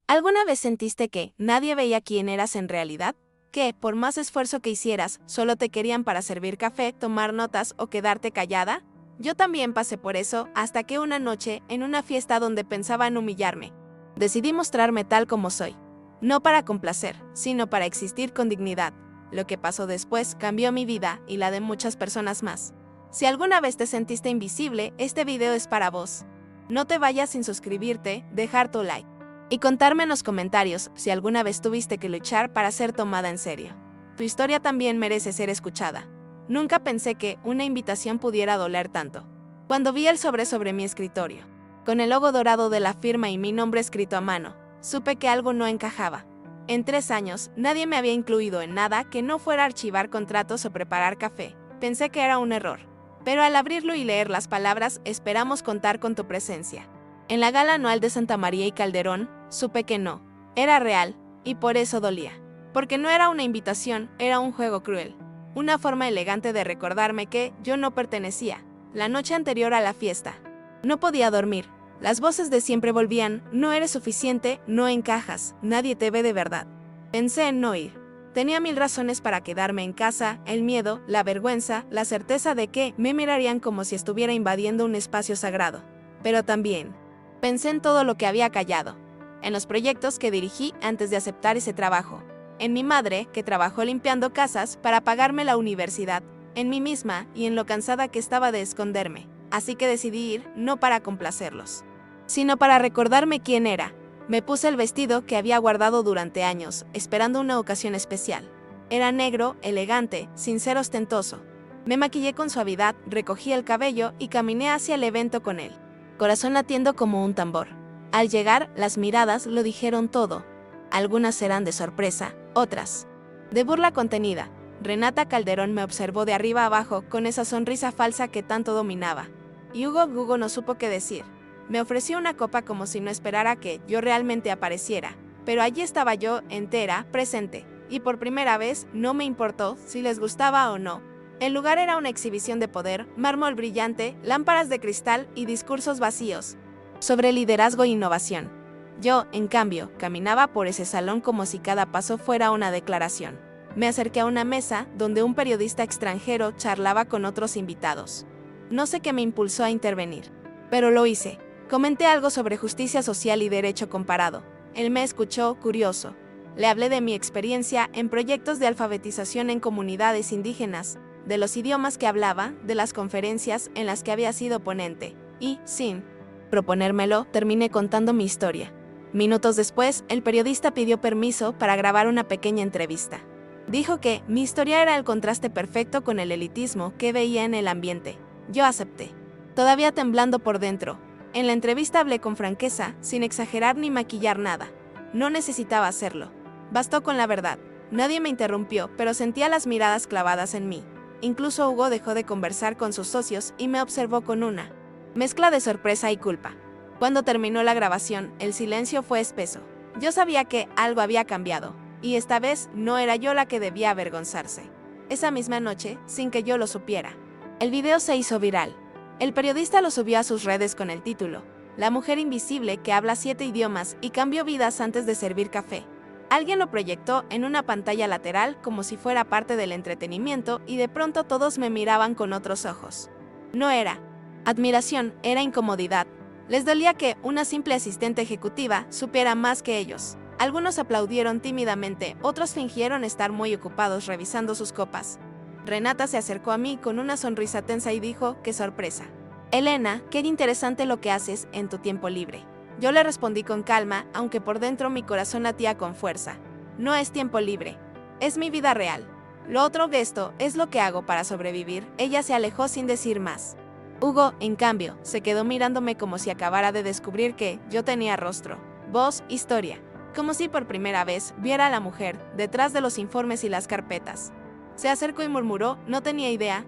¿Alguna vez sentiste que nadie veía quién eras en realidad? Que, por más esfuerzo que hicieras, solo te querían para servir café, tomar notas o quedarte callada? Yo también pasé por eso, hasta que una noche, en una fiesta donde pensaban humillarme, decidí mostrarme tal como soy. No para complacer, sino para existir con dignidad. Lo que pasó después cambió mi vida y la de muchas personas más. Si alguna vez te sentiste invisible, este video es para vos. No te vayas sin suscribirte, dejar tu like y contarme en los comentarios si alguna vez tuviste que luchar para ser tomada en serio. Tu historia también merece ser escuchada. Nunca pensé que una invitación pudiera doler tanto. Cuando vi el sobre mi escritorio, con el logo dorado de la firma y mi nombre escrito a mano, supe que algo no encajaba. En 3 años, nadie me había incluido en nada que no fuera archivar contratos o preparar café. Pensé que era un error. Pero al abrirlo y leer las palabras, esperamos contar con tu presencia. En la gala anual de Santa María y Calderón, supe que no, era real, y por eso dolía. Porque no era una invitación, era un juego cruel. Una forma elegante de recordarme que yo no pertenecía. La noche anterior a la fiesta. No podía dormir. Las voces de siempre volvían, no eres suficiente, no encajas, nadie te ve de verdad. Pensé en no ir. Tenía 1000 razones para quedarme en casa, el miedo, la vergüenza, la certeza de que me mirarían como si estuviera invadiendo un espacio sagrado. Pero también pensé en todo lo que había callado, en los proyectos que dirigí antes de aceptar ese trabajo, en mi madre, que trabajó limpiando casas para pagarme la universidad, en mí misma y en lo cansada que estaba de esconderme. Así que decidí ir, no para complacerlos, sino para recordarme quién era. Me puse el vestido que había guardado durante años, esperando una ocasión especial. Era negro, elegante, sin ser ostentoso. Me maquillé con suavidad, recogí el cabello y caminé hacia el evento con él, corazón latiendo como un tambor. Al llegar, las miradas lo dijeron todo. Algunas eran de sorpresa, otras de burla contenida. Renata Calderón me observó de arriba abajo con esa sonrisa falsa que tanto dominaba. Y Hugo no supo qué decir. Me ofreció una copa como si no esperara que yo realmente apareciera. Pero allí estaba yo, entera, presente. Y por primera vez no me importó si les gustaba o no. El lugar era una exhibición de poder, mármol brillante, lámparas de cristal y discursos vacíos sobre liderazgo e innovación. Yo, en cambio, caminaba por ese salón como si cada paso fuera una declaración. Me acerqué a una mesa donde un periodista extranjero charlaba con otros invitados. No sé qué me impulsó a intervenir, pero lo hice. Comenté algo sobre justicia social y derecho comparado. Él me escuchó, curioso. Le hablé de mi experiencia en proyectos de alfabetización en comunidades indígenas, de los idiomas que hablaba, de las conferencias en las que había sido ponente, y, sin proponérmelo, terminé contando mi historia. Minutos después, el periodista pidió permiso para grabar una pequeña entrevista. Dijo que mi historia era el contraste perfecto con el elitismo que veía en el ambiente. Yo acepté, todavía temblando por dentro. En la entrevista hablé con franqueza, sin exagerar ni maquillar nada. No necesitaba hacerlo. Bastó con la verdad. Nadie me interrumpió, pero sentía las miradas clavadas en mí. Incluso Hugo dejó de conversar con sus socios y me observó con una mezcla de sorpresa y culpa. Cuando terminó la grabación, el silencio fue espeso. Yo sabía que algo había cambiado, y esta vez no era yo la que debía avergonzarse. Esa misma noche, sin que yo lo supiera, el video se hizo viral. El periodista lo subió a sus redes con el título La mujer invisible que habla 7 idiomas y cambió vidas antes de servir café. Alguien lo proyectó en una pantalla lateral como si fuera parte del entretenimiento y de pronto todos me miraban con otros ojos. No era admiración, era incomodidad. Les dolía que una simple asistente ejecutiva supiera más que ellos. Algunos aplaudieron tímidamente, otros fingieron estar muy ocupados revisando sus copas. Renata se acercó a mí con una sonrisa tensa y dijo, ¡qué sorpresa! Elena, qué interesante lo que haces en tu tiempo libre. Yo le respondí con calma, aunque por dentro mi corazón latía con fuerza. No es tiempo libre, es mi vida real. Lo otro de esto es lo que hago para sobrevivir. Ella se alejó sin decir más. Hugo, en cambio, se quedó mirándome como si acabara de descubrir que yo tenía rostro, voz, historia. Como si por primera vez viera a la mujer detrás de los informes y las carpetas. Se acercó y murmuró, no tenía idea,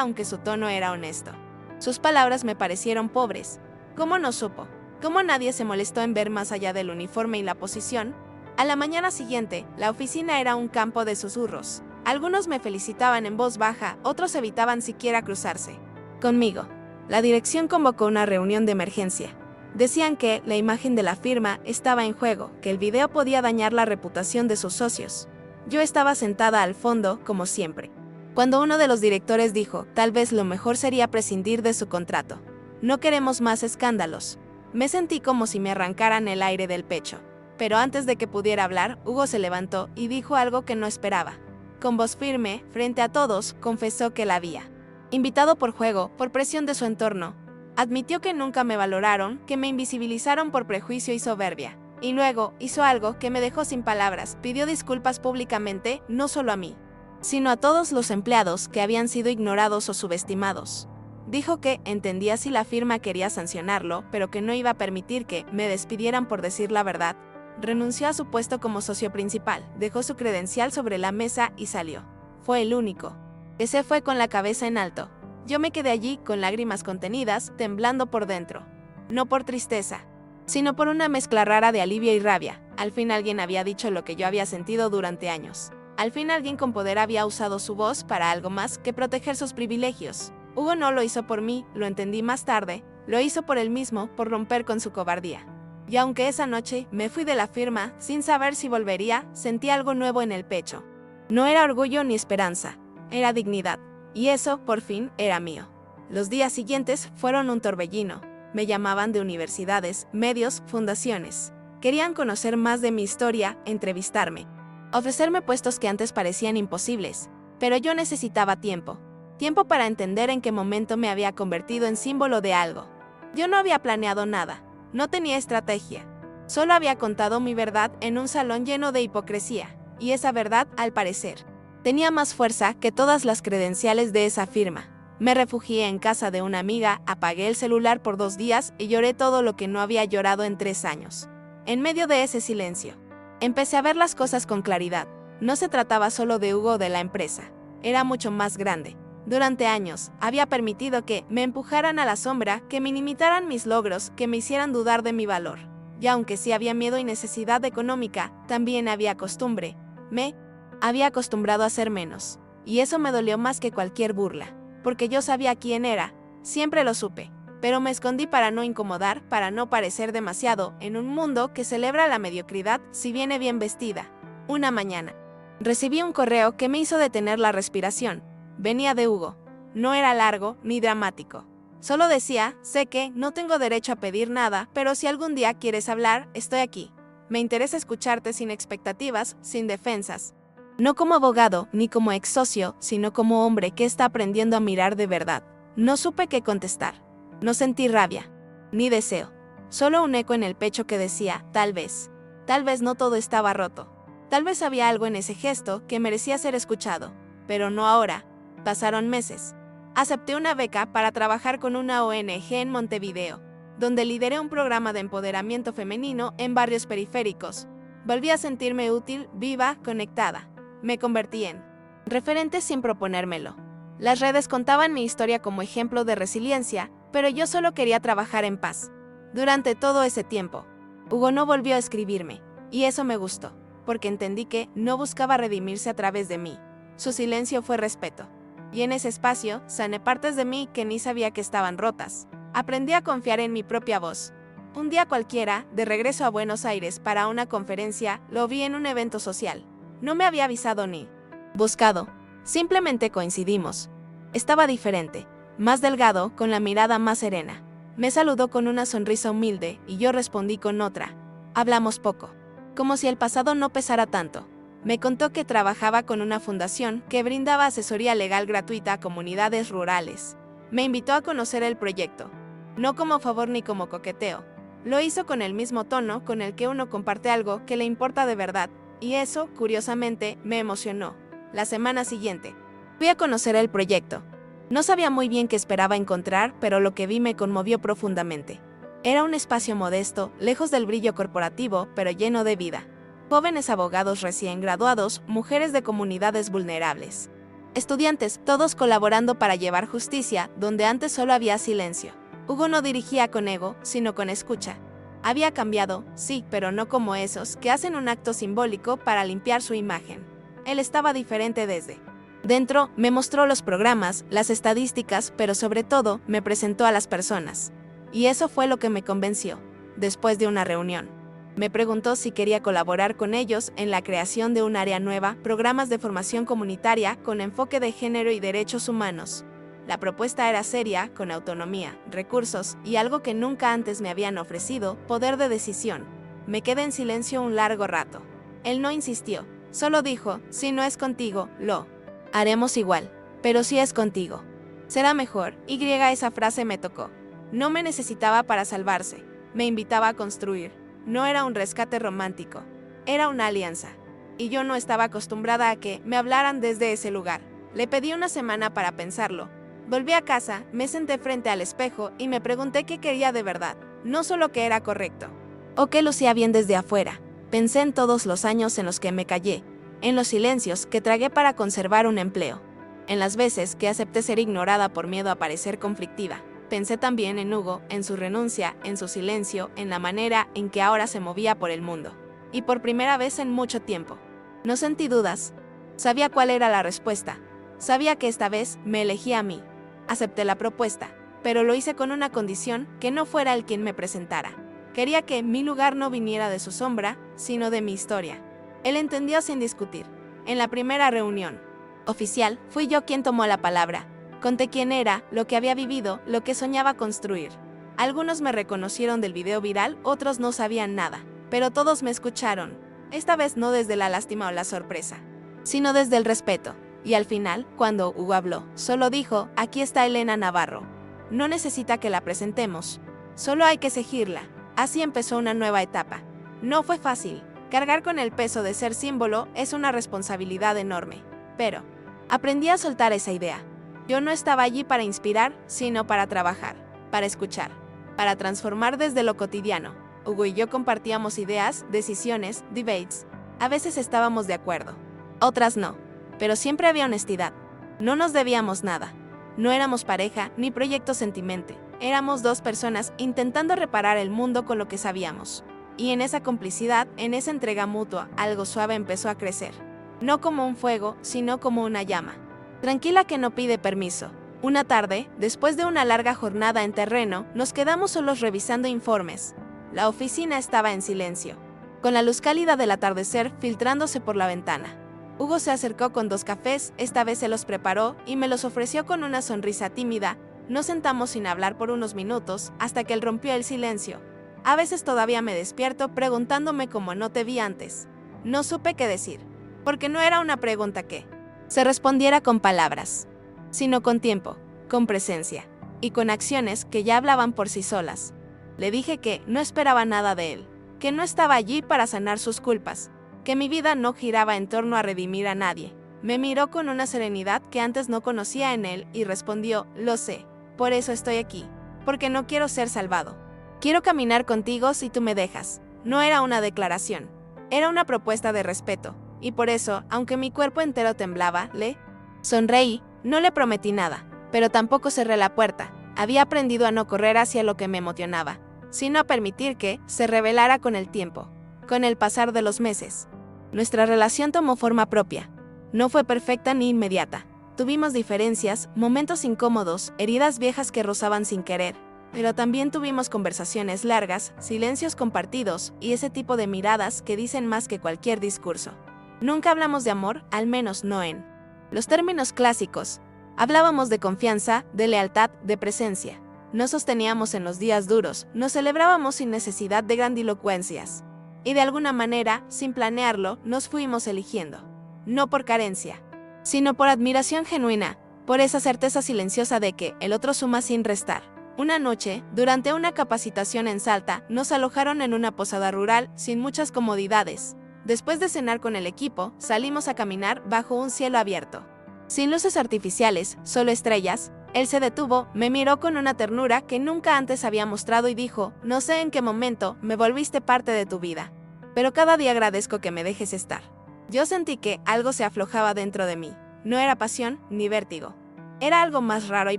aunque su tono era honesto. Sus palabras me parecieron pobres. ¿Cómo no supo? ¿Cómo nadie se molestó en ver más allá del uniforme y la posición? A la mañana siguiente, la oficina era un campo de susurros. Algunos me felicitaban en voz baja, otros evitaban siquiera cruzarse conmigo. La dirección convocó una reunión de emergencia. Decían que la imagen de la firma estaba en juego, que el video podía dañar la reputación de sus socios. Yo estaba sentada al fondo, como siempre. Cuando uno de los directores dijo, tal vez lo mejor sería prescindir de su contrato. No queremos más escándalos. Me sentí como si me arrancaran el aire del pecho. Pero antes de que pudiera hablar, Hugo se levantó y dijo algo que no esperaba. Con voz firme, frente a todos, confesó que la había invitado por juego, por presión de su entorno. Admitió que nunca me valoraron, que me invisibilizaron por prejuicio y soberbia. Y luego, hizo algo que me dejó sin palabras, pidió disculpas públicamente, no solo a mí, sino a todos los empleados que habían sido ignorados o subestimados. Dijo que entendía si la firma quería sancionarlo, pero que no iba a permitir que me despidieran por decir la verdad. Renunció a su puesto como socio principal, dejó su credencial sobre la mesa y salió. Fue el único que se fue con la cabeza en alto. Yo me quedé allí con lágrimas contenidas, temblando por dentro. No por tristeza, sino por una mezcla rara de alivio y rabia. Al fin alguien había dicho lo que yo había sentido durante años. Al fin alguien con poder había usado su voz para algo más que proteger sus privilegios. Hugo no lo hizo por mí, lo entendí más tarde, lo hizo por él mismo, por romper con su cobardía. Y aunque esa noche me fui de la firma, sin saber si volvería, sentí algo nuevo en el pecho. No era orgullo ni esperanza, era dignidad. Y eso, por fin, era mío. Los días siguientes fueron un torbellino. Me llamaban de universidades, medios, fundaciones. Querían conocer más de mi historia, entrevistarme, ofrecerme puestos que antes parecían imposibles. Pero yo necesitaba tiempo. Tiempo para entender en qué momento me había convertido en símbolo de algo. Yo no había planeado nada. No tenía estrategia. Solo había contado mi verdad en un salón lleno de hipocresía. Y esa verdad, al parecer, tenía más fuerza que todas las credenciales de esa firma. Me refugié en casa de una amiga, apagué el celular por 2 días y lloré todo lo que no había llorado en 3 años. En medio de ese silencio, empecé a ver las cosas con claridad. No se trataba solo de Hugo o de la empresa. Era mucho más grande. Durante años, había permitido que me empujaran a la sombra, que minimizaran mis logros, que me hicieran dudar de mi valor. Y aunque sí había miedo y necesidad económica, también había costumbre. Me había acostumbrado a ser menos. Y eso me dolió más que cualquier burla. Porque yo sabía quién era. Siempre lo supe. Pero me escondí para no incomodar, para no parecer demasiado, en un mundo que celebra la mediocridad si viene bien vestida. Una mañana, recibí un correo que me hizo detener la respiración. Venía de Hugo. No era largo ni dramático. Solo decía, sé que no tengo derecho a pedir nada, pero si algún día quieres hablar, estoy aquí. Me interesa escucharte sin expectativas, sin defensas. No como abogado, ni como ex socio, sino como hombre que está aprendiendo a mirar de verdad. No supe qué contestar. No sentí rabia, ni deseo. Solo un eco en el pecho que decía, tal vez. Tal vez no todo estaba roto. Tal vez había algo en ese gesto que merecía ser escuchado. Pero no ahora. Pasaron meses. Acepté una beca para trabajar con una ONG en Montevideo, donde lideré un programa de empoderamiento femenino en barrios periféricos. Volví a sentirme útil, viva, conectada. Me convertí en referente sin proponérmelo. Las redes contaban mi historia como ejemplo de resiliencia, pero yo solo quería trabajar en paz. Durante todo ese tiempo, Hugo no volvió a escribirme, y eso me gustó, porque entendí que no buscaba redimirse a través de mí. Su silencio fue respeto. Y en ese espacio, sané partes de mí que ni sabía que estaban rotas. Aprendí a confiar en mi propia voz. Un día cualquiera, de regreso a Buenos Aires para una conferencia, lo vi en un evento social. No me había avisado ni buscado. Simplemente coincidimos. Estaba diferente, más delgado, con la mirada más serena. Me saludó con una sonrisa humilde y yo respondí con otra. Hablamos poco. Como si el pasado no pesara tanto. Me contó que trabajaba con una fundación que brindaba asesoría legal gratuita a comunidades rurales. Me invitó a conocer el proyecto. No como favor ni como coqueteo. Lo hizo con el mismo tono con el que uno comparte algo que le importa de verdad. Y eso, curiosamente, me emocionó. La semana siguiente, fui a conocer el proyecto. No sabía muy bien qué esperaba encontrar, pero lo que vi me conmovió profundamente. Era un espacio modesto, lejos del brillo corporativo, pero lleno de vida. Jóvenes abogados recién graduados, mujeres de comunidades vulnerables. Estudiantes, todos colaborando para llevar justicia, donde antes solo había silencio. Hugo no dirigía con ego, sino con escucha. Había cambiado, sí, pero no como esos que hacen un acto simbólico para limpiar su imagen. Él estaba diferente desde dentro, me mostró los programas, las estadísticas, pero sobre todo, me presentó a las personas. Y eso fue lo que me convenció. Después de una reunión, me preguntó si quería colaborar con ellos en la creación de un área nueva, programas de formación comunitaria con enfoque de género y derechos humanos. La propuesta era seria, con autonomía, recursos y algo que nunca antes me habían ofrecido, poder de decisión. Me quedé en silencio un largo rato. Él no insistió, solo dijo, si no es contigo, lo haremos igual, pero si es contigo, será mejor. Esa frase me tocó. No me necesitaba para salvarse, me invitaba a construir. No era un rescate romántico, era una alianza. Y yo no estaba acostumbrada a que me hablaran desde ese lugar. Le pedí una semana para pensarlo. Volví a casa, me senté frente al espejo y me pregunté qué quería de verdad, no solo qué era correcto, o qué lucía bien desde afuera. Pensé en todos los años en los que me callé, en los silencios que tragué para conservar un empleo, en las veces que acepté ser ignorada por miedo a parecer conflictiva. Pensé también en Hugo, en su renuncia, en su silencio, en la manera en que ahora se movía por el mundo. Y por primera vez en mucho tiempo, no sentí dudas. Sabía cuál era la respuesta. Sabía que esta vez me elegía a mí. Acepté la propuesta, pero lo hice con una condición, que no fuera él quien me presentara. Quería que mi lugar no viniera de su sombra, sino de mi historia. Él entendió sin discutir. En la primera reunión oficial, fui yo quien tomó la palabra. Conté quién era, lo que había vivido, lo que soñaba construir. Algunos me reconocieron del video viral, otros no sabían nada, pero todos me escucharon. Esta vez no desde la lástima o la sorpresa, sino desde el respeto. Y al final, cuando Hugo habló, solo dijo, aquí está Elena Navarro. No necesita que la presentemos, solo hay que seguirla. Así empezó una nueva etapa. No fue fácil. Cargar con el peso de ser símbolo es una responsabilidad enorme. Pero aprendí a soltar esa idea. Yo no estaba allí para inspirar, sino para trabajar, para escuchar, para transformar desde lo cotidiano. Hugo y yo compartíamos ideas, decisiones, debates. A veces estábamos de acuerdo, otras no, pero siempre había honestidad. No nos debíamos nada. No éramos pareja ni proyecto sentimente. Éramos dos personas intentando reparar el mundo con lo que sabíamos. Y en esa complicidad, en esa entrega mutua, algo suave empezó a crecer. No como un fuego, sino como una llama. Tranquila que no pide permiso. Una tarde, después de una larga jornada en terreno, nos quedamos solos revisando informes. La oficina estaba en silencio, con la luz cálida del atardecer filtrándose por la ventana. Hugo se acercó con 2 cafés, esta vez se los preparó y me los ofreció con una sonrisa tímida. Nos sentamos sin hablar por unos minutos, hasta que él rompió el silencio. A veces todavía me despierto preguntándome cómo no te vi antes. No supe qué decir, porque no era una pregunta que se respondiera con palabras, sino con tiempo, con presencia, y con acciones que ya hablaban por sí solas. Le dije que no esperaba nada de él, que no estaba allí para sanar sus culpas, que mi vida no giraba en torno a redimir a nadie. Me miró con una serenidad que antes no conocía en él y respondió, lo sé, por eso estoy aquí, porque no quiero ser salvado. Quiero caminar contigo si tú me dejas. No era una declaración, era una propuesta de respeto, y por eso, aunque mi cuerpo entero temblaba, le sonreí. No le prometí nada, pero tampoco cerré la puerta. Había aprendido a no correr hacia lo que me emocionaba, sino a permitir que se revelara con el tiempo, con el pasar de los meses. Nuestra relación tomó forma propia. No fue perfecta ni inmediata. Tuvimos diferencias, momentos incómodos, heridas viejas que rozaban sin querer. Pero también tuvimos conversaciones largas, silencios compartidos y ese tipo de miradas que dicen más que cualquier discurso. Nunca hablamos de amor, al menos no en los términos clásicos. Hablábamos de confianza, de lealtad, de presencia. Nos sosteníamos en los días duros, nos celebrábamos sin necesidad de grandilocuencias. Y de alguna manera, sin planearlo, nos fuimos eligiendo. No por carencia, sino por admiración genuina, por esa certeza silenciosa de que el otro suma sin restar. Una noche, durante una capacitación en Salta, nos alojaron en una posada rural sin muchas comodidades. Después de cenar con el equipo, salimos a caminar bajo un cielo abierto. Sin luces artificiales, solo estrellas. Él se detuvo, me miró con una ternura que nunca antes había mostrado y dijo, no sé en qué momento me volviste parte de tu vida, pero cada día agradezco que me dejes estar. Yo sentí que algo se aflojaba dentro de mí. No era pasión ni vértigo. Era algo más raro y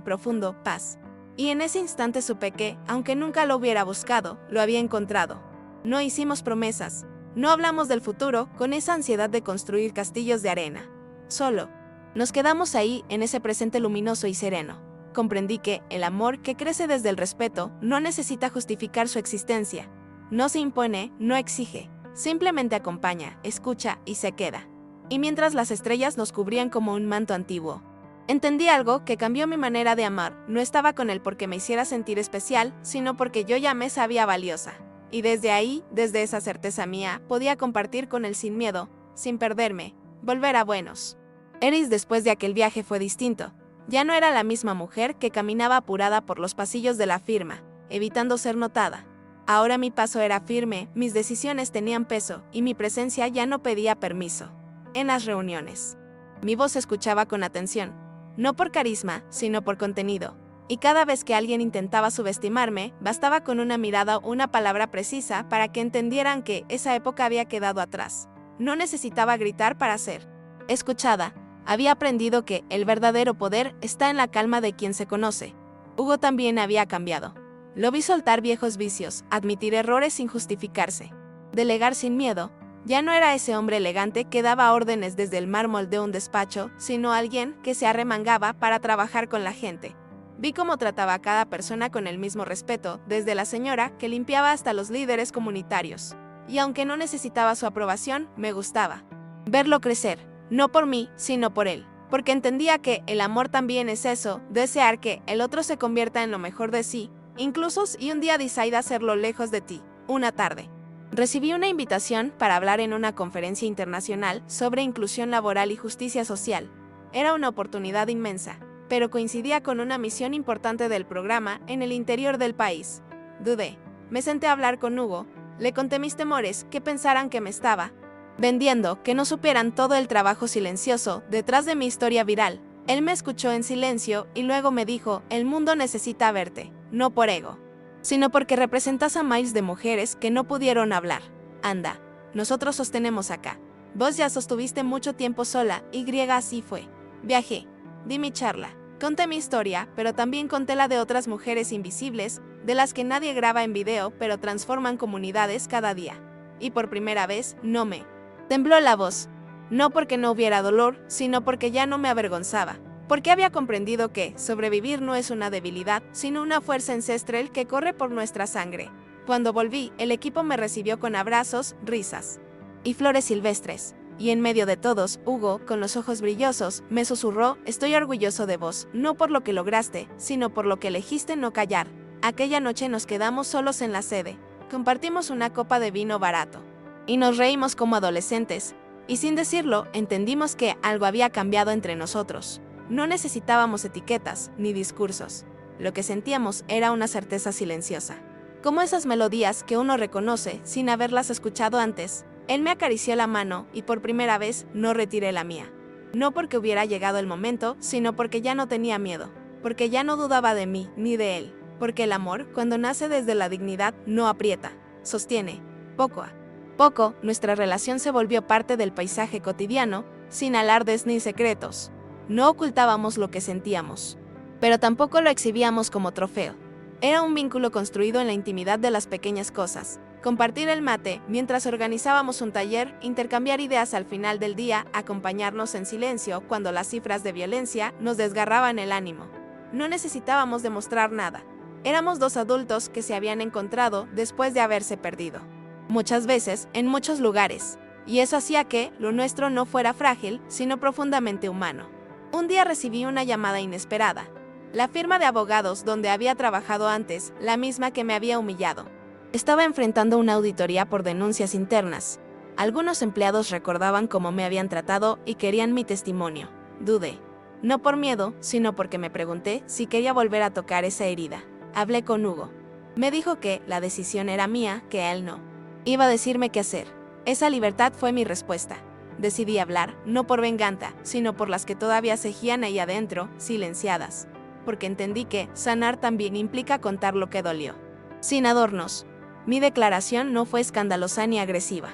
profundo, paz. Y en ese instante supe que, aunque nunca lo hubiera buscado, lo había encontrado. No hicimos promesas. No hablamos del futuro con esa ansiedad de construir castillos de arena. Solo nos quedamos ahí, en ese presente luminoso y sereno, comprendí que el amor que crece desde el respeto no necesita justificar su existencia. No se impone, no exige, simplemente acompaña, escucha y se queda. Y mientras las estrellas nos cubrían como un manto antiguo, entendí algo que cambió mi manera de amar. No estaba con él porque me hiciera sentir especial, sino porque yo ya me sabía valiosa. Y desde ahí, desde esa certeza mía, podía compartir con él sin miedo, sin perderme, volver a buenos. Eris después de aquel viaje fue distinto. Ya no era la misma mujer que caminaba apurada por los pasillos de la firma, evitando ser notada. Ahora mi paso era firme, mis decisiones tenían peso y mi presencia ya no pedía permiso. En las reuniones, mi voz se escuchaba con atención, no por carisma, sino por contenido. Y cada vez que alguien intentaba subestimarme, bastaba con una mirada o una palabra precisa para que entendieran que esa época había quedado atrás. No necesitaba gritar para ser escuchada. Había aprendido que el verdadero poder está en la calma de quien se conoce. Hugo también había cambiado. Lo vi soltar viejos vicios, admitir errores sin justificarse, delegar sin miedo. Ya no era ese hombre elegante que daba órdenes desde el mármol de un despacho, sino alguien que se arremangaba para trabajar con la gente. Vi cómo trataba a cada persona con el mismo respeto, desde la señora que limpiaba hasta los líderes comunitarios. Y aunque no necesitaba su aprobación, me gustaba verlo crecer, no por mí, sino por él. Porque entendía que el amor también es eso, desear que el otro se convierta en lo mejor de sí, incluso si un día decida hacerlo lejos de ti. Una tarde, recibí una invitación para hablar en una conferencia internacional sobre inclusión laboral y justicia social. Era una oportunidad inmensa, pero coincidía con una misión importante del programa en el interior del país. Dudé. Me senté a hablar con Hugo, le conté mis temores, que pensaran que me estaba vendiendo, que no supieran todo el trabajo silencioso detrás de mi historia viral. Él me escuchó en silencio y luego me dijo: el mundo necesita verte, no por ego, sino porque representas a miles de mujeres que no pudieron hablar. Anda, nosotros sostenemos acá. Vos ya sostuviste mucho tiempo sola, y así fue. Viajé, di mi charla, conté mi historia, pero también conté la de otras mujeres invisibles, de las que nadie graba en video, pero transforman comunidades cada día. Y por primera vez, no me tembló la voz. No porque no hubiera dolor, sino porque ya no me avergonzaba. Porque había comprendido que sobrevivir no es una debilidad, sino una fuerza ancestral que corre por nuestra sangre. Cuando volví, el equipo me recibió con abrazos, risas y flores silvestres. Y en medio de todos, Hugo, con los ojos brillosos, me susurró: estoy orgulloso de vos, no por lo que lograste, sino por lo que elegiste no callar. Aquella noche nos quedamos solos en la sede. Compartimos una copa de vino barato. Y nos reímos como adolescentes. Y sin decirlo, entendimos que algo había cambiado entre nosotros. No necesitábamos etiquetas ni discursos. Lo que sentíamos era una certeza silenciosa. Como esas melodías que uno reconoce sin haberlas escuchado antes. Él me acarició la mano y por primera vez no retiré la mía. No porque hubiera llegado el momento, sino porque ya no tenía miedo. Porque ya no dudaba de mí ni de él. Porque el amor, cuando nace desde la dignidad, no aprieta, sostiene. Poco a poco, nuestra relación se volvió parte del paisaje cotidiano, sin alardes ni secretos. No ocultábamos lo que sentíamos, pero tampoco lo exhibíamos como trofeo. Era un vínculo construido en la intimidad de las pequeñas cosas. Compartir el mate mientras organizábamos un taller, intercambiar ideas al final del día, acompañarnos en silencio cuando las cifras de violencia nos desgarraban el ánimo. No necesitábamos demostrar nada. Éramos dos adultos que se habían encontrado después de haberse perdido. Muchas veces, en muchos lugares. Y eso hacía que lo nuestro no fuera frágil, sino profundamente humano. Un día recibí una llamada inesperada. La firma de abogados donde había trabajado antes, la misma que me había humillado, estaba enfrentando una auditoría por denuncias internas. Algunos empleados recordaban cómo me habían tratado y querían mi testimonio. Dudé. No por miedo, sino porque me pregunté si quería volver a tocar esa herida. Hablé con Hugo. Me dijo que la decisión era mía, que él no iba a decirme qué hacer. Esa libertad fue mi respuesta. Decidí hablar, no por venganza, sino por las que todavía seguían ahí adentro, silenciadas. Porque entendí que sanar también implica contar lo que dolió. Sin adornos. Mi declaración no fue escandalosa ni agresiva.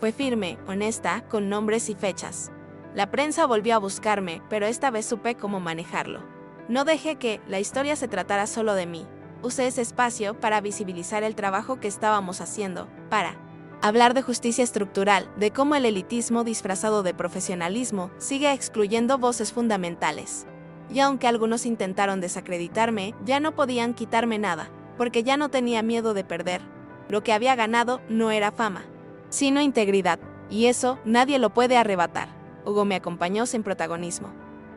Fue firme, honesta, con nombres y fechas. La prensa volvió a buscarme, pero esta vez supe cómo manejarlo. No dejé que la historia se tratara solo de mí. Usé ese espacio para visibilizar el trabajo que estábamos haciendo, para hablar de justicia estructural, de cómo el elitismo disfrazado de profesionalismo sigue excluyendo voces fundamentales. y aunque algunos intentaron desacreditarme, ya no podían quitarme nada, porque ya no tenía miedo de perder. Lo que había ganado no era fama, sino integridad, y eso nadie lo puede arrebatar. Hugo me acompañó sin protagonismo.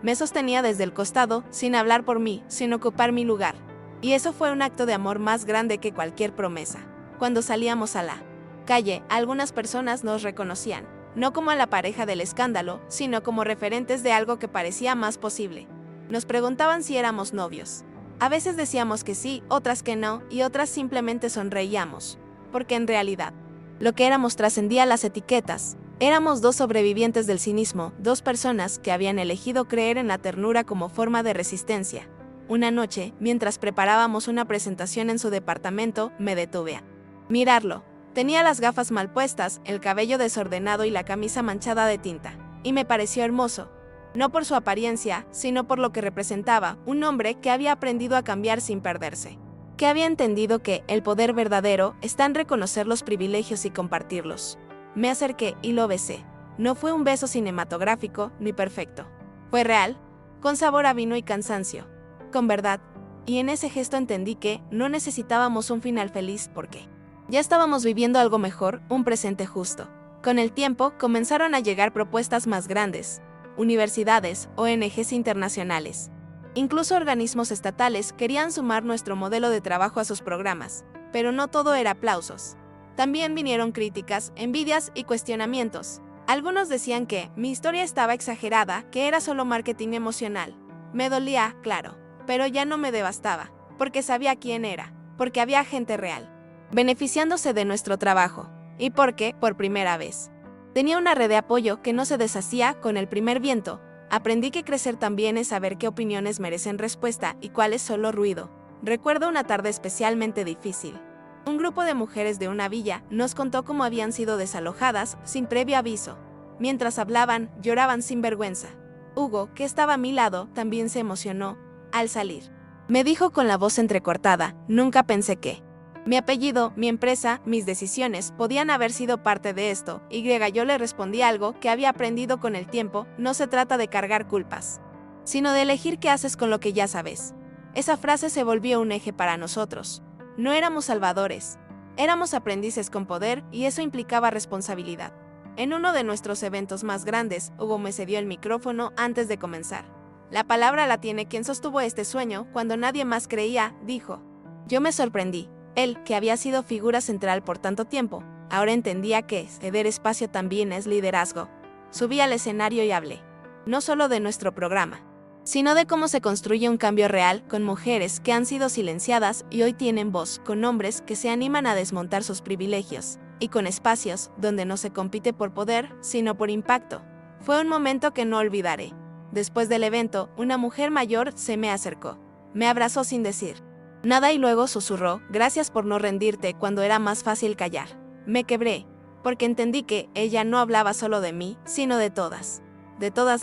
Me sostenía desde el costado, sin hablar por mí, sin ocupar mi lugar. Y eso fue un acto de amor más grande que cualquier promesa. Cuando salíamos a la calle, algunas personas nos reconocían, no como a la pareja del escándalo, sino como referentes de algo que parecía más posible. Nos preguntaban si éramos novios. A veces decíamos que sí, otras que no, y otras simplemente sonreíamos. Porque en realidad, lo que éramos trascendía las etiquetas. Éramos dos sobrevivientes del cinismo, dos personas que habían elegido creer en la ternura como forma de resistencia. Una noche, mientras preparábamos una presentación en su departamento, me detuve a mirarlo. Tenía las gafas mal puestas, el cabello desordenado y la camisa manchada de tinta. Y me pareció hermoso. No por su apariencia, sino por lo que representaba, un hombre que había aprendido a cambiar sin perderse. Que había entendido que el poder verdadero está en reconocer los privilegios y compartirlos. Me acerqué y lo besé. No fue un beso cinematográfico ni perfecto. Fue real, con sabor a vino y cansancio. Con verdad. Y en ese gesto entendí que no necesitábamos un final feliz porque ya estábamos viviendo algo mejor, un presente justo. Con el tiempo comenzaron a llegar propuestas más grandes. Universidades, ONGs internacionales. Incluso organismos estatales querían sumar nuestro modelo de trabajo a sus programas. Pero no todo era aplausos. También vinieron críticas, envidias y cuestionamientos. Algunos decían que mi historia estaba exagerada, que era solo marketing emocional. Me dolía, claro, pero ya no me devastaba, porque sabía quién era, porque había gente real, beneficiándose de nuestro trabajo, y porque, por primera vez, tenía una red de apoyo que no se deshacía con el primer viento. Aprendí que crecer también es saber qué opiniones merecen respuesta y cuáles solo ruido. Recuerdo una tarde especialmente difícil. Un grupo de mujeres de una villa nos contó cómo habían sido desalojadas sin previo aviso. Mientras hablaban, lloraban sin vergüenza. Hugo, que estaba a mi lado, también se emocionó al salir. Me dijo con la voz entrecortada, nunca pensé que mi apellido, mi empresa, mis decisiones podían haber sido parte de esto. Yo le respondí algo que había aprendido con el tiempo, no se trata de cargar culpas, sino de elegir qué haces con lo que ya sabes. Esa frase se volvió un eje para nosotros. No éramos salvadores, éramos aprendices con poder y eso implicaba responsabilidad. En uno de nuestros eventos más grandes, Hugo me cedió el micrófono antes de comenzar. La palabra la tiene quien sostuvo este sueño cuando nadie más creía, dijo. Yo me sorprendí. Él, que había sido figura central por tanto tiempo, ahora entendía que ceder espacio también es liderazgo. Subí al escenario y hablé, no solo de nuestro programa, sino de cómo se construye un cambio real con mujeres que han sido silenciadas y hoy tienen voz, con hombres que se animan a desmontar sus privilegios, y con espacios donde no se compite por poder, sino por impacto. Fue un momento que no olvidaré. Después del evento, una mujer mayor se me acercó. Me abrazó sin decir nada y luego susurró, gracias por no rendirte cuando era más fácil callar. Me quebré, porque entendí que ella no hablaba solo de mí, sino de todas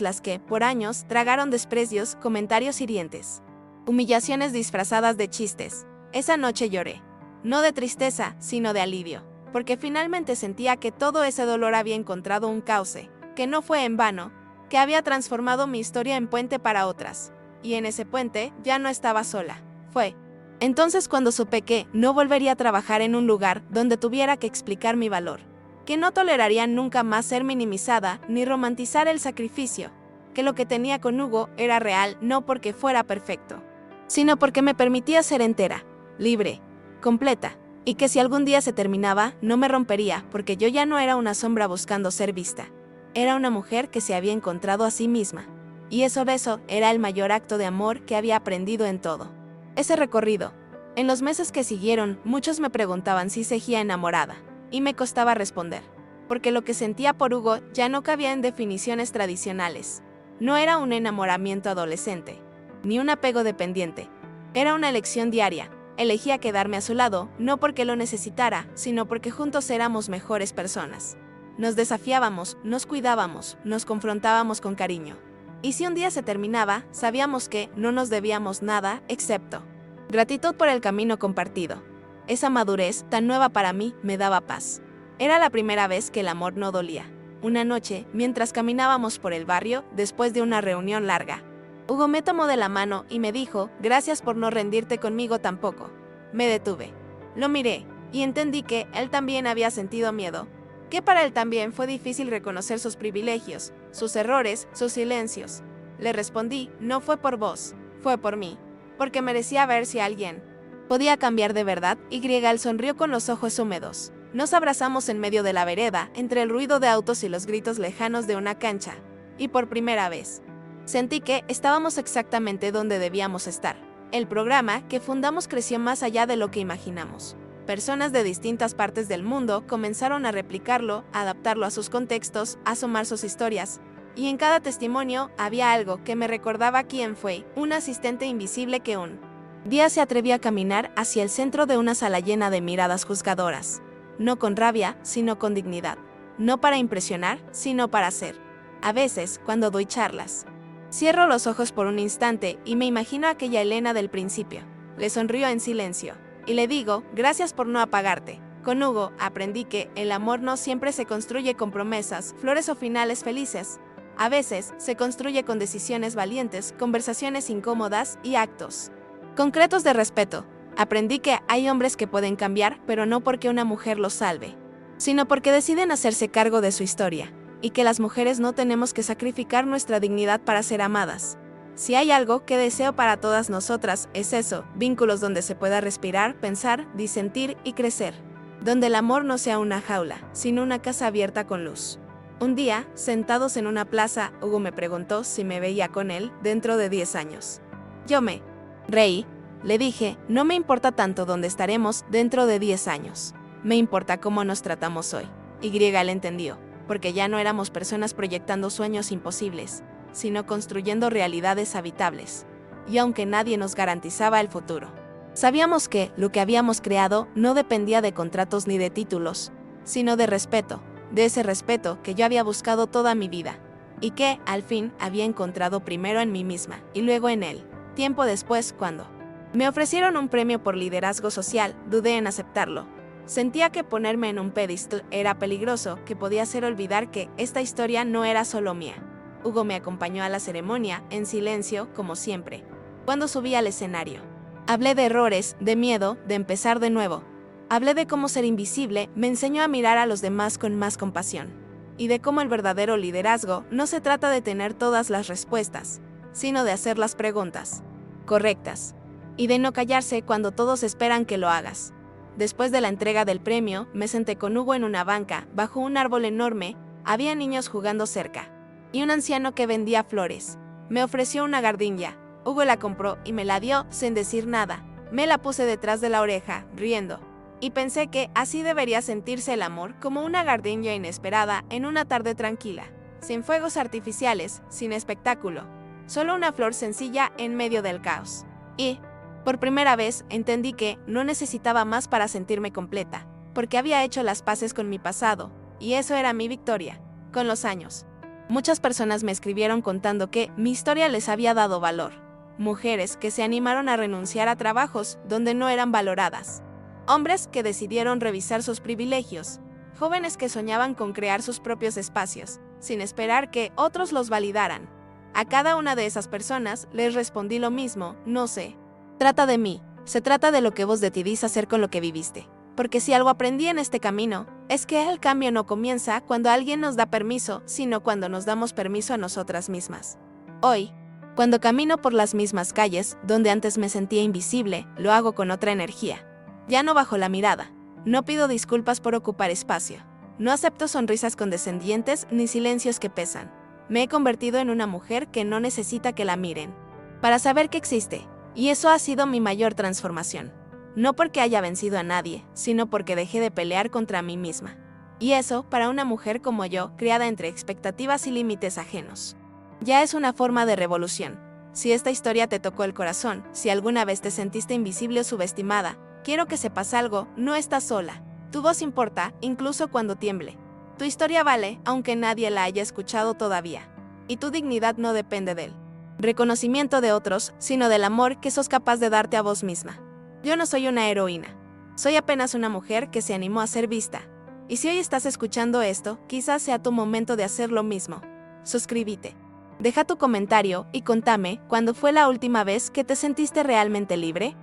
las que, por años, tragaron desprecios, comentarios hirientes, humillaciones disfrazadas de chistes. Esa noche lloré, no de tristeza, sino de alivio, porque finalmente sentía que todo ese dolor había encontrado un cauce, que no fue en vano, que había transformado mi historia en puente para otras, y en ese puente ya no estaba sola. Fue entonces cuando supe que no volvería a trabajar en un lugar donde tuviera que explicar mi valor, que no toleraría nunca más ser minimizada ni romantizar el sacrificio, que lo que tenía con Hugo era real no porque fuera perfecto, sino porque me permitía ser entera, libre, completa, y que si algún día se terminaba, no me rompería porque yo ya no era una sombra buscando ser vista. Era una mujer que se había encontrado a sí misma, y eso era el mayor acto de amor que había aprendido en todo ese recorrido. En los meses que siguieron, muchos me preguntaban si seguía enamorada, y me costaba responder, porque lo que sentía por Hugo ya no cabía en definiciones tradicionales. No era un enamoramiento adolescente, ni un apego dependiente. Era una elección diaria. Elegía quedarme a su lado, no porque lo necesitara, sino porque juntos éramos mejores personas. Nos desafiábamos, nos cuidábamos, nos confrontábamos con cariño. Y si un día se terminaba, sabíamos que no nos debíamos nada, excepto gratitud por el camino compartido. Esa madurez, tan nueva para mí, me daba paz. Era la primera vez que el amor no dolía. Una noche, mientras caminábamos por el barrio, después de una reunión larga, Hugo me tomó de la mano y me dijo, gracias por no rendirte conmigo tampoco. Me detuve. Lo miré, y entendí que él también había sentido miedo. Que para él también fue difícil reconocer sus privilegios, sus errores, sus silencios. Le respondí, no fue por vos, fue por mí. Porque merecía ver si alguien podía cambiar de verdad, y él sonrió con los ojos húmedos. Nos abrazamos en medio de la vereda, entre el ruido de autos y los gritos lejanos de una cancha. Y por primera vez, sentí que estábamos exactamente donde debíamos estar. El programa que fundamos creció más allá de lo que imaginamos. Personas de distintas partes del mundo comenzaron a replicarlo, a adaptarlo a sus contextos, a sumar sus historias. Y en cada testimonio había algo que me recordaba quién fue, un asistente invisible que un día se atrevió a caminar hacia el centro de una sala llena de miradas juzgadoras. No con rabia, sino con dignidad. No para impresionar, sino para ser. A veces, cuando doy charlas, cierro los ojos por un instante y me imagino a aquella Elena del principio. Le sonrío en silencio y le digo, gracias por no apagarte. Con Hugo aprendí que el amor no siempre se construye con promesas, flores o finales felices. A veces se construye con decisiones valientes, conversaciones incómodas y actos concretos de respeto. Aprendí que hay hombres que pueden cambiar, pero no porque una mujer los salve, sino porque deciden hacerse cargo de su historia, y que las mujeres no tenemos que sacrificar nuestra dignidad para ser amadas. Si hay algo que deseo para todas nosotras, es eso, vínculos donde se pueda respirar, pensar, disentir y crecer. Donde el amor no sea una jaula, sino una casa abierta con luz. Un día, sentados en una plaza, Hugo me preguntó si me veía con él dentro de 10 años. Yo me reí, le dije, no me importa tanto dónde estaremos dentro de 10 años. Me importa cómo nos tratamos hoy. Y él entendió, porque ya no éramos personas proyectando sueños imposibles, sino construyendo realidades habitables. Y aunque nadie nos garantizaba el futuro, sabíamos que lo que habíamos creado no dependía de contratos ni de títulos, sino de respeto, de ese respeto que yo había buscado toda mi vida, y que, al fin, había encontrado primero en mí misma, y luego en él. Tiempo después, cuando me ofrecieron un premio por liderazgo social, dudé en aceptarlo. Sentía que ponerme en un pedestal era peligroso, que podía hacer olvidar que esta historia no era solo mía. Hugo me acompañó a la ceremonia, en silencio, como siempre. Cuando subí al escenario, hablé de errores, de miedo, de empezar de nuevo. Hablé de cómo ser invisible me enseñó a mirar a los demás con más compasión. Y de cómo el verdadero liderazgo no se trata de tener todas las respuestas, sino de hacer las preguntas correctas. Y de no callarse cuando todos esperan que lo hagas. Después de la entrega del premio, me senté con Hugo en una banca, bajo un árbol enorme, había niños jugando cerca. Y un anciano que vendía flores. Me ofreció una gardilla. Hugo la compró y me la dio sin decir nada. Me la puse detrás de la oreja, riendo. Y pensé que así debería sentirse el amor, como una gardilla inesperada en una tarde tranquila. Sin fuegos artificiales, sin espectáculo. Solo una flor sencilla en medio del caos. Y, por primera vez, entendí que no necesitaba más para sentirme completa, porque había hecho las paces con mi pasado, y eso era mi victoria. Con los años, muchas personas me escribieron contando que mi historia les había dado valor. Mujeres que se animaron a renunciar a trabajos donde no eran valoradas. Hombres que decidieron revisar sus privilegios. Jóvenes que soñaban con crear sus propios espacios, sin esperar que otros los validaran. A cada una de esas personas les respondí lo mismo, no sé. Trata de mí, se trata de lo que vos decidís hacer con lo que viviste. Porque si algo aprendí en este camino, es que el cambio no comienza cuando alguien nos da permiso, sino cuando nos damos permiso a nosotras mismas. Hoy, cuando camino por las mismas calles, donde antes me sentía invisible, lo hago con otra energía. Ya no bajo la mirada, no pido disculpas por ocupar espacio, no acepto sonrisas condescendientes ni silencios que pesan. Me he convertido en una mujer que no necesita que la miren para saber que existe, y eso ha sido mi mayor transformación. No porque haya vencido a nadie, sino porque dejé de pelear contra mí misma. Y eso, para una mujer como yo, criada entre expectativas y límites ajenos, ya es una forma de revolución. Si esta historia te tocó el corazón, si alguna vez te sentiste invisible o subestimada, quiero que sepas algo, no estás sola. Tu voz importa, incluso cuando tiemble. Tu historia vale, aunque nadie la haya escuchado todavía. Y tu dignidad no depende del reconocimiento de otros, sino del amor que sos capaz de darte a vos misma. Yo no soy una heroína. Soy apenas una mujer que se animó a ser vista. Y si hoy estás escuchando esto, quizás sea tu momento de hacer lo mismo. Suscríbete. Deja tu comentario y contame cuándo fue la última vez que te sentiste realmente libre.